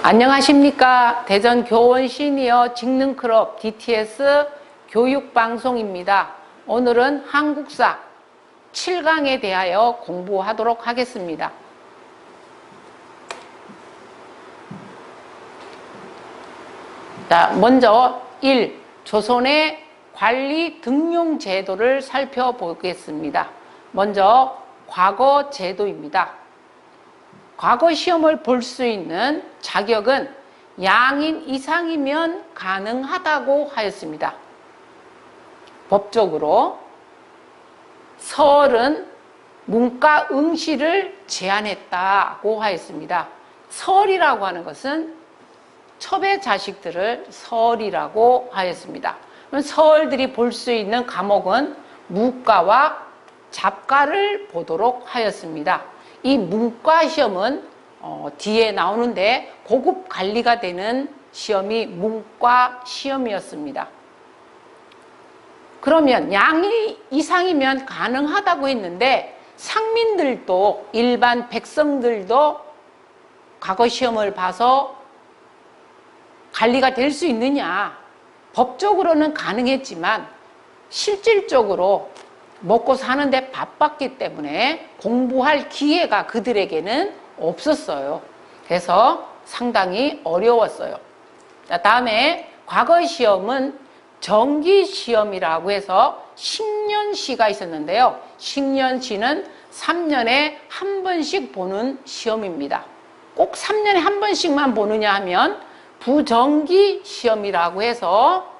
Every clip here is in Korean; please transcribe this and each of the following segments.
안녕하십니까. 대전 교원 시니어 직능클럽 DTS 교육방송입니다. 오늘은 한국사 7강에 대하여 공부하도록 하겠습니다. 자, 먼저 1. 조선의 관리 등용 제도를 살펴보겠습니다. 먼저 과거 제도입니다. 과거 시험을 볼 수 있는 자격은 양인 이상이면 가능하다고 하였습니다. 법적으로 설은 문과 응시를 제한했다고 하였습니다. 설이라고 하는 것은 첩의 자식들을 설이라고 하였습니다. 설들이 볼 수 있는 과목은 무과와 잡과를 보도록 하였습니다. 이 문과 시험은 뒤에 나오는데 고급 관리가 되는 시험이 문과 시험이었습니다. 그러면 양이 이상이면 가능하다고 했는데 상민들도 일반 백성들도 과거 시험을 봐서 관리가 될 수 있느냐? 법적으로는 가능했지만 실질적으로 먹고 사는데 바빴기 때문에 공부할 기회가 그들에게는 없었어요. 그래서 상당히 어려웠어요. 다음에 과거 시험은 정기시험이라고 해서 10년시가 있었는데요. 10년시는 3년에 한 번씩 보는 시험입니다. 꼭 3년에 한 번씩만 보느냐 하면 부정기시험이라고 해서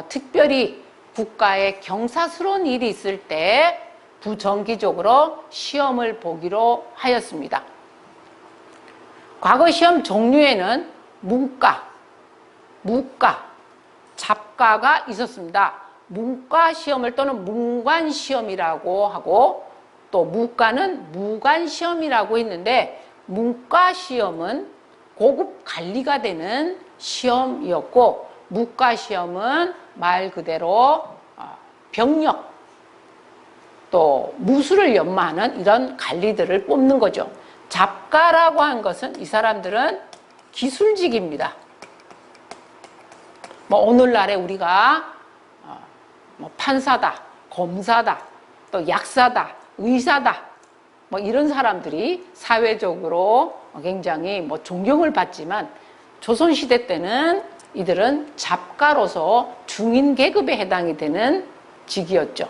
특별히 국가에 경사스러운 일이 있을 때 부정기적으로 시험을 보기로 하였습니다. 과거 시험 종류에는 문과, 무과, 잡과가 있었습니다. 문과 시험을 또는 문관 시험이라고 하고 또 무과는 무관 시험이라고 했는데 문과 시험은 고급 관리가 되는 시험이었고 무과 시험은 말 그대로 병력 또 무술을 연마하는 이런 관리들을 뽑는 거죠. 잡과라고 한 것은 이 사람들은 기술직입니다. 오늘날에 우리가 판사다, 검사다, 또 약사다, 의사다 이런 사람들이 사회적으로 굉장히 존경을 받지만 조선시대 때는 이들은 잡과로서 중인 계급에 해당이 되는 직이었죠.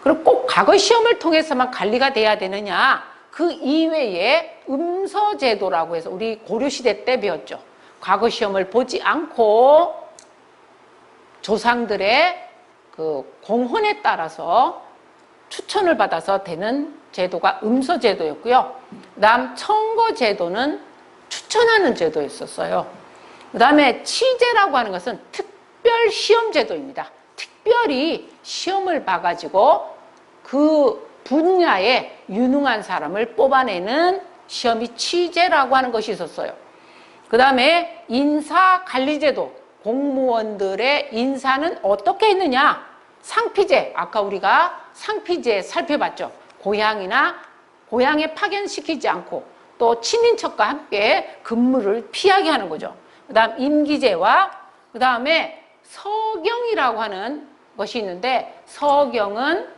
그리고 꼭 과거 시험을 통해서만 관리가 돼야 되느냐? 그 이외에 음서제도라고 해서 우리 고려시대 때 배웠죠. 과거 시험을 보지 않고 조상들의 그 공헌에 따라서 추천을 받아서 되는 제도가 음서제도였고요. 그다음 청거제도는 추천하는 제도였었어요. 그 다음에 치제라고 하는 것은 특별시험제도입니다. 특별히 시험을 봐가지고 그 분야에 유능한 사람을 뽑아내는 시험이 치제라고 하는 것이 있었어요. 그 다음에 인사관리제도, 공무원들의 인사는 어떻게 했느냐? 상피제, 아까 우리가 상피제 살펴봤죠. 고향에 파견시키지 않고 또 친인척과 함께 근무를 피하게 하는 거죠. 그 다음 임기제와 그 다음에 서경이라고 하는 것이 있는데 서경은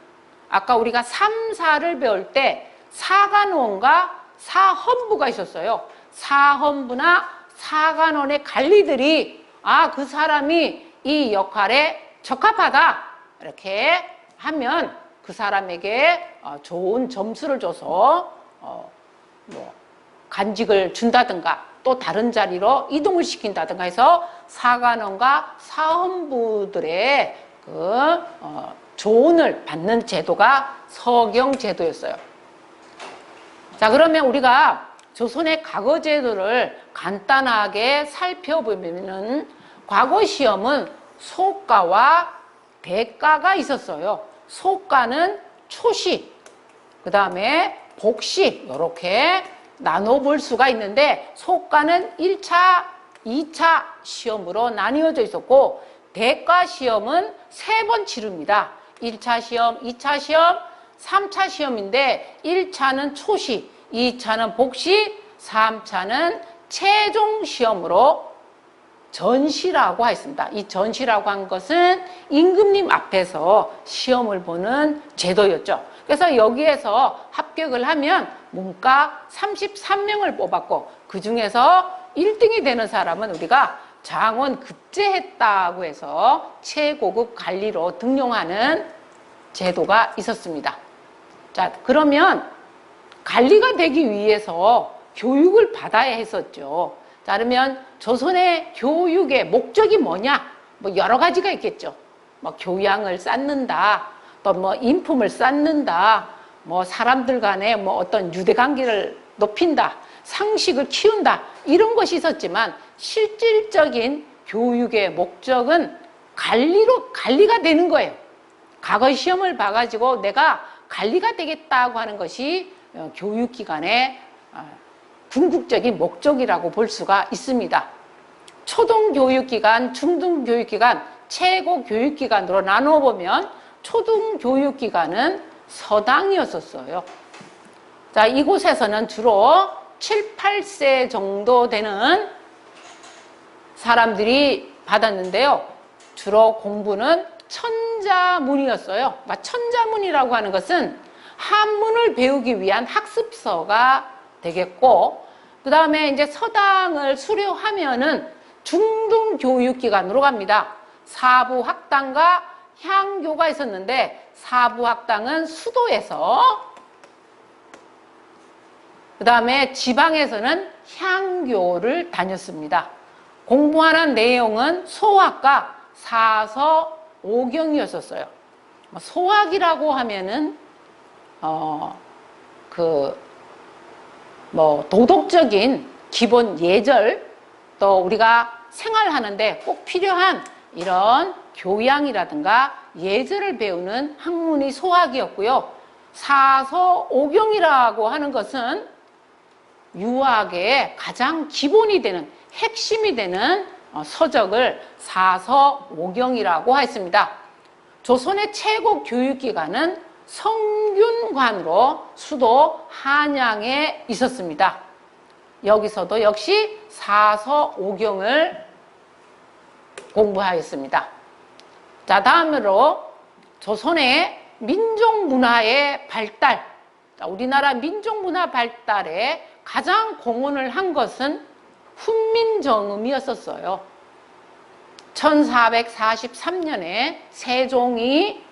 아까 우리가 3, 4를 배울 때 사관원과 사헌부가 있었어요. 사헌부나 사관원의 관리들이 그 사람이 이 역할에 적합하다 이렇게 하면 그 사람에게 좋은 점수를 줘서 간직을 준다든가 또 다른 자리로 이동을 시킨다든가 해서 사관원과 사헌부들의 조언을 받는 제도가 서경제도였어요. 자, 그러면 우리가 조선의 과거 제도를 간단하게 살펴보면은 과거 시험은 소과와 대과가 있었어요. 소과는 초시, 그 다음에 복시 이렇게 나눠볼 수가 있는데 소과는 1차, 2차 시험으로 나뉘어져 있었고 대과 시험은 3번 치릅니다. 1차 시험, 2차 시험, 3차 시험인데 1차는 초시, 2차는 복시, 3차는 최종 시험으로 전시라고 했습니다. 이 전시라고 한 것은 임금님 앞에서 시험을 보는 제도였죠. 그래서 여기에서 합격을 하면 문과 33명을 뽑았고 그 중에서 1등이 되는 사람은 우리가 장원 급제했다고 해서 최고급 관리로 등용하는 제도가 있었습니다. 자, 그러면 관리가 되기 위해서 교육을 받아야 했었죠. 자, 그러면 조선의 교육의 목적이 뭐냐? 뭐 여러 가지가 있겠죠. 뭐 교양을 쌓는다, 또 뭐 인품을 쌓는다, 뭐 사람들 간에 뭐 어떤 유대관계를 높인다, 상식을 키운다, 이런 것이 있었지만 실질적인 교육의 목적은 관리가 되는 거예요. 과거 시험을 봐가지고 내가 관리가 되겠다고 하는 것이 교육기관의 궁극적인 목적이라고 볼 수가 있습니다. 초등교육기관, 중등교육기관, 최고교육기관으로 나눠보면 초등교육기관은 서당이었었어요. 자, 이곳에서는 주로 7, 8세 정도 되는 사람들이 받았는데요. 주로 공부는 천자문이었어요. 그러니까 천자문이라고 하는 것은 한문을 배우기 위한 학습서가 되겠고, 그 다음에 이제 서당을 수료하면은 중등교육기관으로 갑니다. 사부학당과 향교가 있었는데, 사부학당은 수도에서, 그 다음에 지방에서는 향교를 다녔습니다. 공부하는 내용은 소학과 사서, 오경이었었어요. 소학이라고 하면은, 도덕적인 기본 예절, 또 우리가 생활하는데 꼭 필요한 이런 교양이라든가 예절을 배우는 학문이 소학이었고요. 사서, 오경이라고 하는 것은 유학의 가장 기본이 되는, 핵심이 되는 서적을 사서, 오경이라고 했습니다. 조선의 최고 교육기관은 성균관으로 수도 한양에 있었습니다. 여기서도 역시 사서, 오경을 공부하였습니다. 자, 다음으로 조선의 민족문화의 발달. 자, 우리나라 민족문화 발달에 가장 공헌을 한 것은 훈민정음이었었어요. 1443년에 세종이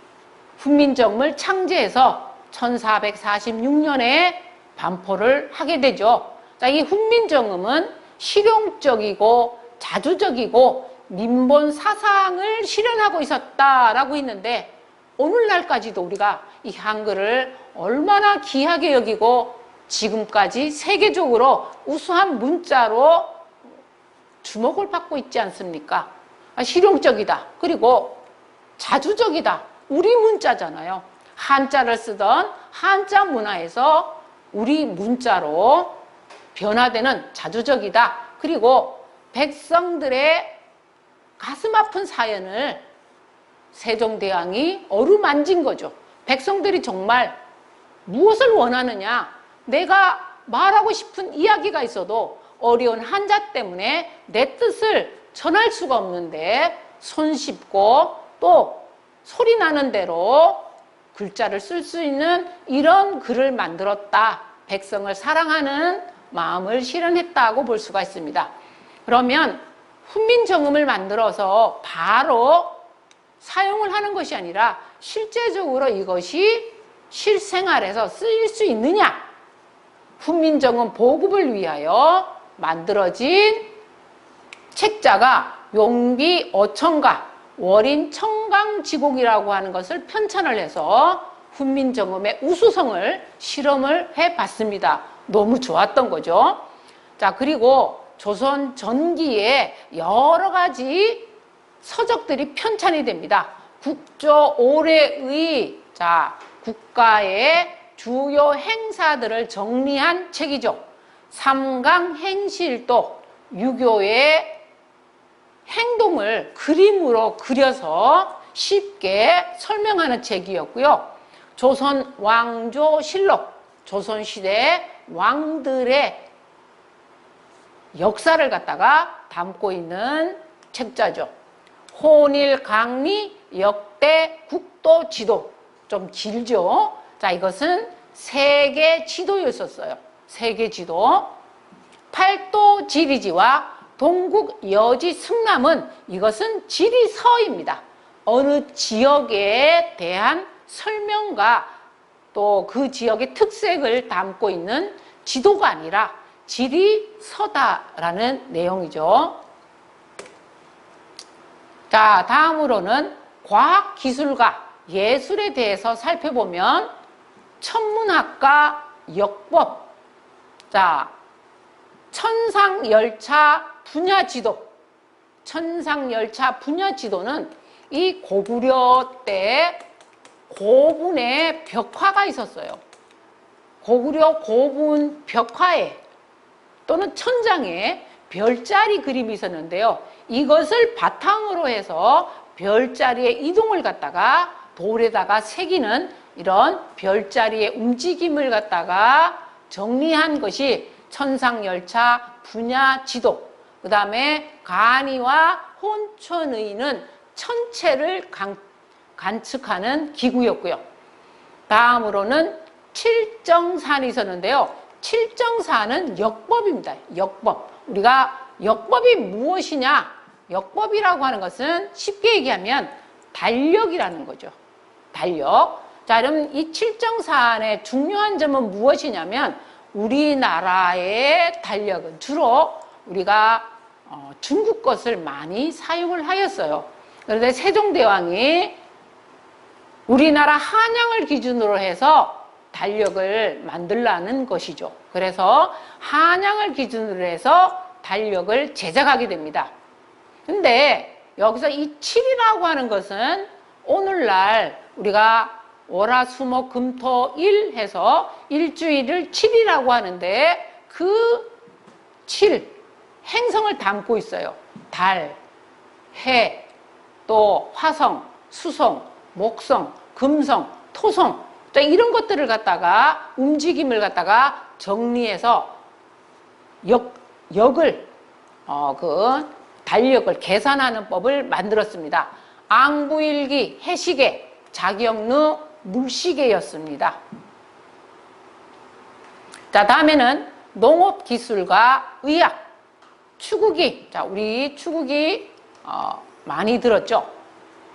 훈민정음을 창제해서 1446년에 반포를 하게 되죠. 자, 이 훈민정음은 실용적이고 자주적이고 민본 사상을 실현하고 있었다라고 했는데, 오늘날까지도 우리가 이 한글을 얼마나 귀하게 여기고 지금까지 세계적으로 우수한 문자로 주목을 받고 있지 않습니까? 실용적이다. 그리고 자주적이다. 우리 문자잖아요. 한자를 쓰던 한자 문화에서 우리 문자로 변화되는 자주적이다. 그리고 백성들의 가슴 아픈 사연을 세종대왕이 어루만진 거죠. 백성들이 정말 무엇을 원하느냐, 내가 말하고 싶은 이야기가 있어도 어려운 한자 때문에 내 뜻을 전할 수가 없는데 손쉽고 또 소리 나는 대로 글자를 쓸 수 있는 이런 글을 만들었다. 백성을 사랑하는 마음을 실현했다고 볼 수가 있습니다. 그러면 훈민정음을 만들어서 바로 사용을 하는 것이 아니라 실제적으로 이것이 실생활에서 쓰일 수 있느냐? 훈민정음 보급을 위하여 만들어진 책자가 용비 어천가, 월인 청강지곡이라고 하는 것을 편찬을 해서 훈민정음의 우수성을 실험을 해봤습니다. 너무 좋았던 거죠. 자, 그리고 조선 전기에 여러 가지 서적들이 편찬이 됩니다. 국조 올해의 국가의 주요 행사들을 정리한 책이죠. 삼강행실도 유교의 행동을 그림으로 그려서 쉽게 설명하는 책이었고요. 조선 왕조실록, 조선시대 왕들의 역사를 갖다가 담고 있는 책자죠. 혼일 강리 역대 국도 지도. 좀 길죠. 자, 이것은 세계 지도였었어요. 세계 지도. 팔도 지리지와 동국 여지 승남은 이것은 지리서입니다. 어느 지역에 대한 설명과 또 그 지역의 특색을 담고 있는 지도가 아니라 지리서다라는 내용이죠. 자, 다음으로는 과학기술과 예술에 대해서 살펴보면 천문학과 역법, 자, 천상열차 분야지도. 천상열차 분야지도는 이 고구려 때 고분의 벽화가 있었어요. 고구려 고분 벽화에 또는 천장에 별자리 그림이 있었는데요. 이것을 바탕으로 해서 별자리의 이동을 갖다가 돌에다가 새기는 이런 별자리의 움직임을 갖다가 정리한 것이 천상열차 분야지도. 그 다음에 간이와 혼천의는 천체를 관측하는 기구였고요. 다음으로는 칠정산이 있었는데요. 칠정산은 역법입니다. 역법. 우리가 역법이 무엇이냐? 역법이라고 하는 것은 쉽게 얘기하면 달력이라는 거죠. 달력. 자, 그럼 이 칠정산의 중요한 점은 무엇이냐면 우리나라의 달력은 주로 우리가 중국 것을 많이 사용을 하였어요. 그런데 세종대왕이 우리나라 한양을 기준으로 해서 달력을 만들라는 것이죠. 그래서 한양을 기준으로 해서 달력을 제작하게 됩니다. 근데 여기서 이 7이라고 하는 것은 오늘날 우리가 월화수목금토일 해서 일주일을 7이라고 하는데 그 7, 행성을 담고 있어요. 달, 해, 또 화성, 수성, 목성, 금성, 토성, 또 이런 것들을 갖다가 움직임을 갖다가 정리해서 역을 그 달력을 계산하는 법을 만들었습니다. 앙부일기, 해시계, 자경루, 물시계였습니다. 자, 다음에는 농업기술과 의학, 추구기. 자, 우리 추구기 많이 들었죠?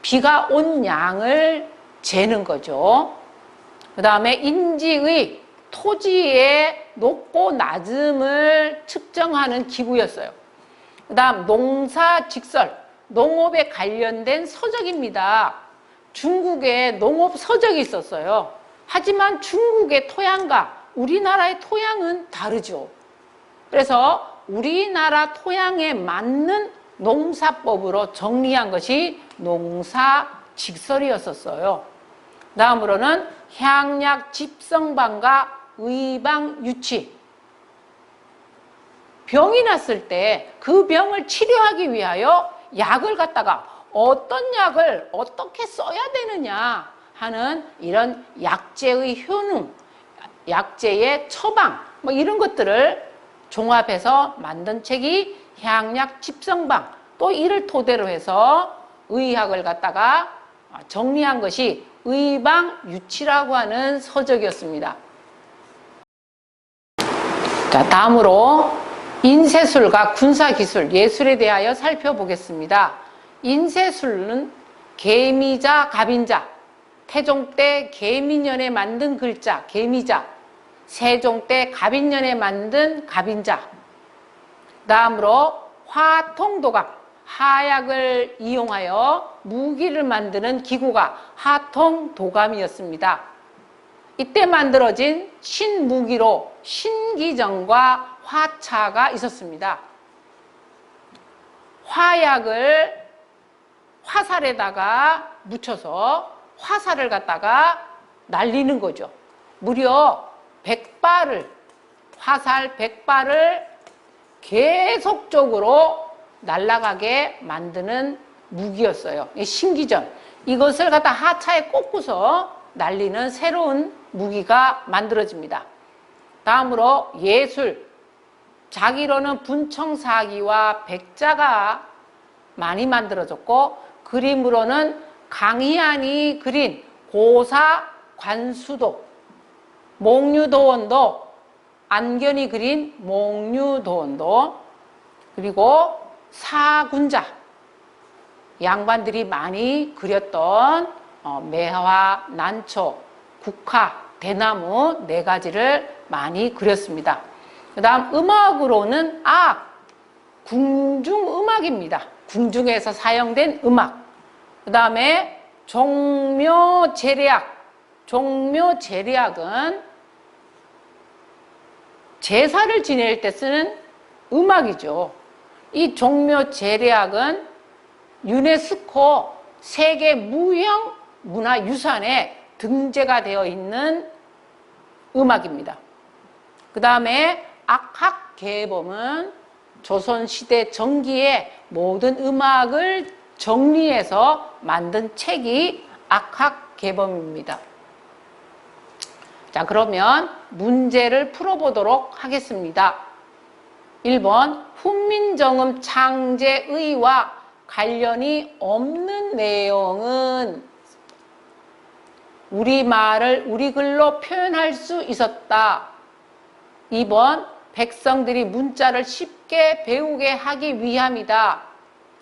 비가 온 양을 재는 거죠. 그 다음에 인지의, 토지의 높고 낮음을 측정하는 기구였어요. 그 다음 농사직설, 농업에 관련된 서적입니다. 중국에 농업 서적이 있었어요. 하지만 중국의 토양과 우리나라의 토양은 다르죠. 그래서 우리나라 토양에 맞는 농사법으로 정리한 것이 농사직설이었었어요. 다음으로는 향약 집성방과 의방유치. 병이 났을 때 그 병을 치료하기 위하여 약을 갖다가 어떤 약을 어떻게 써야 되느냐 하는 이런 약재의 효능, 약재의 처방, 뭐 이런 것들을 종합해서 만든 책이 향약 집성방. 또 이를 토대로 해서 의학을 갖다가 정리한 것이 의방유치라고 하는 서적이었습니다. 자, 다음으로 인쇄술과 군사기술, 예술에 대하여 살펴보겠습니다. 인쇄술은 개미자, 갑인자, 태종 때 개미년에 만든 글자, 개미자, 세종 때 갑인년에 만든 갑인자. 다음으로 화통도감, 하약을 이용하여 무기를 만드는 기구가 하통도감이었습니다. 이때 만들어진 신무기로 신기정과 화차가 있었습니다. 화약을 화살에다가 묻혀서 화살을 갖다가 날리는 거죠. 무려 100발을, 화살 100발을 계속적으로 날아가게 만드는 무기였어요. 신기전. 이것을 갖다 하차에 꽂고서 날리는 새로운 무기가 만들어집니다. 다음으로 예술. 자기로는 분청사기와 백자가 많이 만들어졌고, 그림으로는 강희안이 그린 고사 관수도, 몽유도원도, 안견이 그린 몽유도원도, 그리고 사군자, 양반들이 많이 그렸던 매화, 난초, 국화, 대나무 네 가지를 많이 그렸습니다. 그 다음 음악으로는 궁중음악입니다. 궁중에서 사용된 음악. 그 다음에 종묘제례악. 종묘제례악은 제사를 지낼 때 쓰는 음악이죠. 이 종묘제례악은 유네스코 세계 무형문화유산에 등재가 되어 있는 음악입니다. 그 다음에 악학계범은 조선시대 전기의 모든 음악을 정리해서 만든 책이 악학계범입니다. 자, 그러면 문제를 풀어보도록 하겠습니다. 1번, 훈민정음 창제의와 관련이 없는 내용은 우리말을 우리글로 표현할 수 있었다. 2번, 백성들이 문자를 쉽게 배우게 하기 위함이다.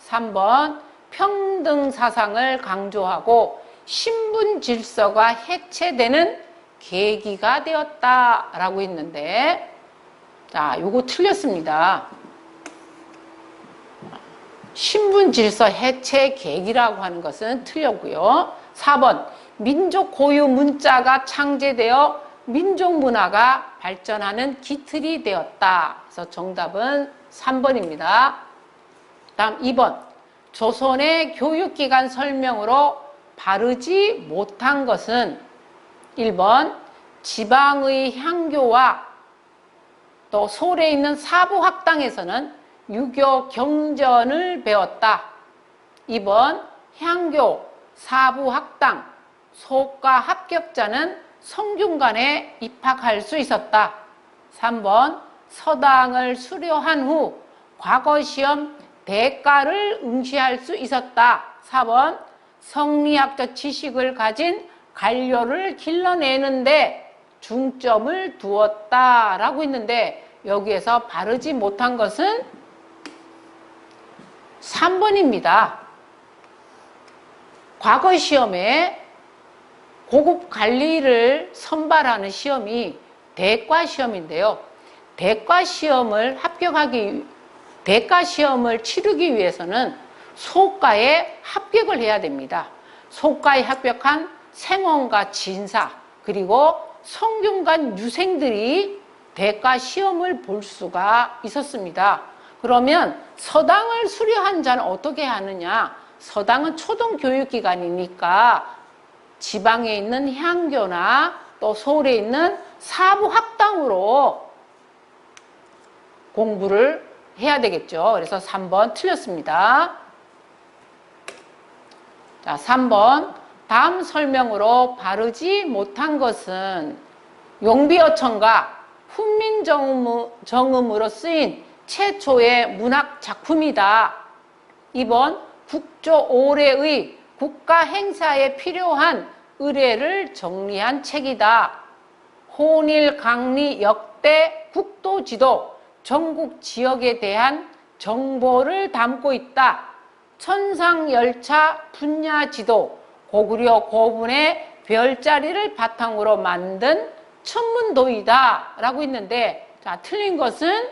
3번, 평등 사상을 강조하고 신분 질서가 해체되는 계기가 되었다라고 했는데, 자, 요거 틀렸습니다. 신분 질서 해체 계기라고 하는 것은 틀렸고요. 4번, 민족 고유 문자가 창제되어 민족 문화가 발전하는 기틀이 되었다. 그래서 정답은 3번입니다. 다음 2번, 조선의 교육기관 설명으로 바르지 못한 것은 1번, 지방의 향교와 또 서울에 있는 사부학당에서는 유교 경전을 배웠다. 2번, 향교, 사부학당, 소과 합격자는 성균관에 입학할 수 있었다. 3번, 서당을 수료한 후 과거시험 대가를 응시할 수 있었다. 4번, 성리학적 지식을 가진 관료를 길러내는데 중점을 두었다라고 했는데, 여기에서 바르지 못한 것은 3번입니다. 과거 시험에 고급 관리를 선발하는 시험이 대과 시험인데요. 대과 시험을 치르기 위해서는 소과에 합격을 해야 됩니다. 소과에 합격한 생원과 진사, 그리고 성균관 유생들이 대과 시험을 볼 수가 있었습니다. 그러면 서당을 수료한 자는 어떻게 하느냐? 서당은 초등교육기관이니까 지방에 있는 향교나 또 서울에 있는 사부학당으로 공부를 해야 되겠죠. 그래서 3번 틀렸습니다. 자, 3번, 다음 설명으로 바르지 못한 것은 용비어천가 훈민정음으로 쓰인 최초의 문학 작품이다. 2번, 국조 5례의 국가 행사에 필요한 의례를 정리한 책이다. 혼일 강리 역대 국도지도, 전국 지역에 대한 정보를 담고 있다. 천상열차 분야지도, 고구려 고분의 별자리를 바탕으로 만든 천문도이다 라고 했는데, 자, 틀린 것은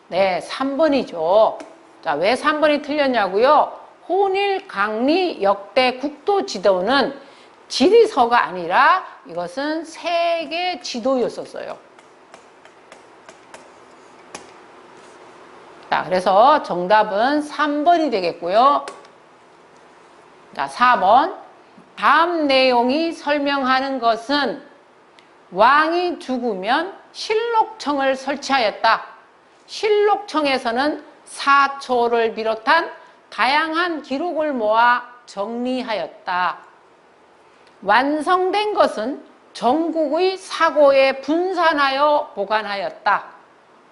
3번이죠. 자, 왜 3번이 틀렸냐고요? 혼일 강리 역대 국도지도는 지리서가 아니라 이것은 세계 지도였었어요. 자, 그래서 정답은 3번이 되겠고요. 자, 4번. 다음 내용이 설명하는 것은 왕이 죽으면 실록청을 설치하였다. 실록청에서는 사초를 비롯한 다양한 기록을 모아 정리하였다. 완성된 것은 전국의 사고에 분산하여 보관하였다.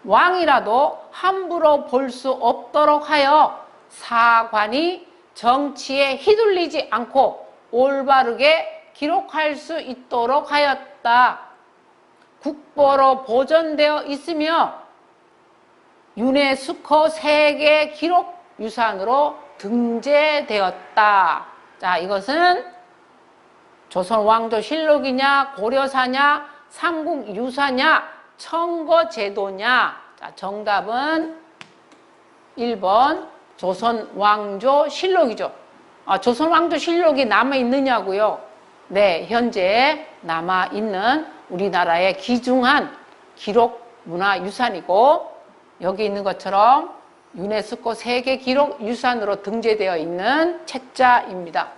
왕이라도 함부로 볼 수 없도록 하여 사관이 정치에 휘둘리지 않고 올바르게 기록할 수 있도록 하였다. 국보로 보존되어 있으며 유네스코 세계 기록 유산으로 등재되었다. 자, 이것은 조선 왕조실록이냐, 고려사냐, 삼국유사냐, 청거제도냐. 자, 정답은 1번 조선 왕조실록이죠. 조선 왕조실록이 남아있느냐고요? 네, 현재 남아있는 우리나라의 귀중한 기록 문화유산이고, 여기 있는 것처럼 유네스코 세계 기록 유산으로 등재되어 있는 책자입니다.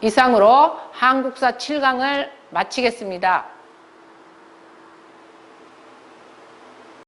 이상으로 한국사 7강을 마치겠습니다.